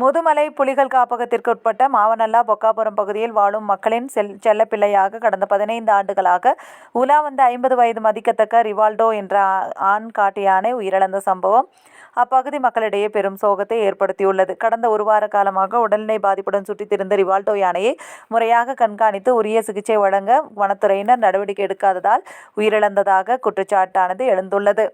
முதுமலை புலிகள் காப்பகத்திற்கு உட்பட்ட மாவனல்லா பொக்காபுரம் பகுதியில் வாழும் மக்களின் செல்லப்பிள்ளையாக கடந்த 15 ஆண்டுகளாக உலா வந்த 50 வயது மதிக்கத்தக்க ரிவால்டோ என்ற ஆண் காட்டு யானை உயிரிழந்த சம்பவம் அப்பகுதி மக்களிடையே பெரும் சோகத்தை ஏற்படுத்தியுள்ளது. கடந்த ஒரு வார காலமாக உடல்நிலை பாதிப்புடன் சுற்றித் திரிந்த ரிவால்டோ யானையை முறையாக கண்காணித்து உரிய சிகிச்சை வழங்க வனத்துறையினர் நடவடிக்கை எடுக்காததால் உயிரிழந்ததாக குற்றச்சாட்டானது எழுந்துள்ளது.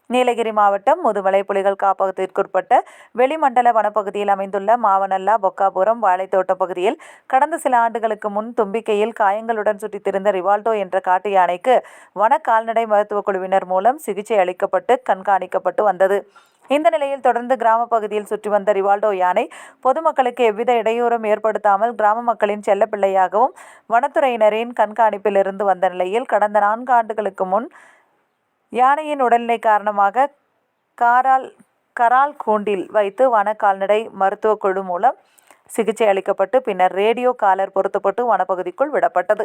நீலகிரி மாவட்டம் முதுமலை புலிகள் காப்பகத்திற்குட்பட்ட வெளிமண்டல வனப்பகுதியில் அமைந்துள்ள மாவனல்லா பொக்காபுரம் வாழைத்தோட்ட பகுதியில் கடந்த சில ஆண்டுகளுக்கு முன் தும்பிக்கையில் காயங்களுடன் சுற்றித் திரிந்த ரிவால்டோ என்ற காட்டு யானைக்கு வன கால்நடை மருத்துவக் குழுவினர் மூலம் சிகிச்சை அளிக்கப்பட்டு கண்காணிக்கப்பட்டு வந்தது. இந்த நிலையில் தொடர்ந்து கிராம பகுதியில் சுற்றி வந்த ரிவால்டோ யானை பொதுமக்களுக்கு எவ்வித இடையூறும் ஏற்படுத்தாமல் கிராம மக்களின் செல்லப்பிள்ளையாகவும் வனத்துறையினரின் கண்காணிப்பில் இருந்து வந்த நிலையில் கடந்த 4 ஆண்டுகளுக்கு முன் யானையின் உடல்நிலை காரணமாக கரால் கூண்டில் வைத்து வன கால்நடை மருத்துவக் குழு மூலம் சிகிச்சை அளிக்கப்பட்டு பின்னர் ரேடியோ காலர் பொருத்தப்பட்டு வனப்பகுதிக்குள் விடப்பட்டது.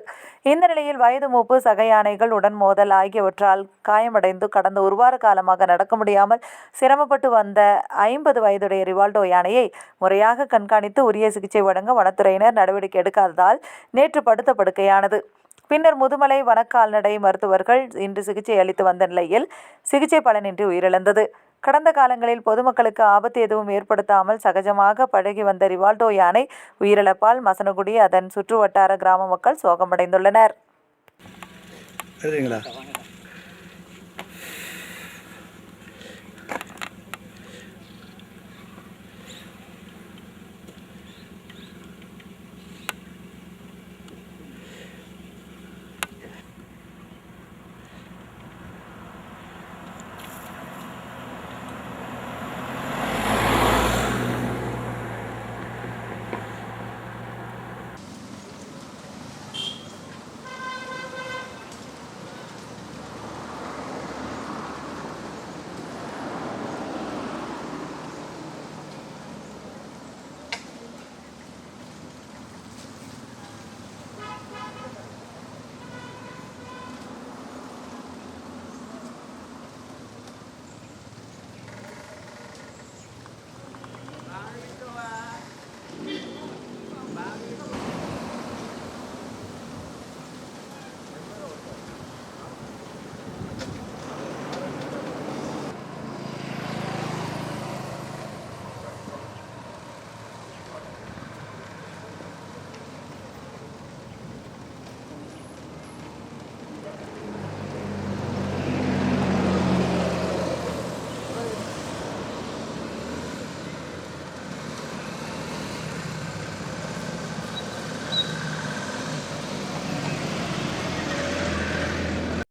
இந்த நிலையில் வயது மூப்பு, சக யானைகள் உடன் மோதல் ஆகியவற்றால் காயமடைந்து கடந்த ஒரு வார காலமாக நடக்க முடியாமல் சிரமப்பட்டு வந்த 50 வயதுடைய ரிவால்டோ யானையை முறையாக கண்காணித்து உரிய சிகிச்சை வழங்க வனத்துறையினர் நடவடிக்கை எடுக்காததால் நேற்று படுத்த படுக்கையானது. பின்னர் முதுமலை வனக்கால்நடை மருத்துவர்கள் இன்று சிகிச்சை அளித்து வந்த நிலையில் சிகிச்சை பலனின்றி உயிரிழந்தது. கடந்த காலங்களில் பொதுமக்களுக்கு ஆபத்து எதுவும் ஏற்படுத்தாமல் சகஜமாக பழகி வந்த ரிவால்டோ யானை உயிரிழப்பால் மசனகுடி அதன் சுற்றுவட்டார கிராம மக்கள் சோகமடைந்துள்ளனர்.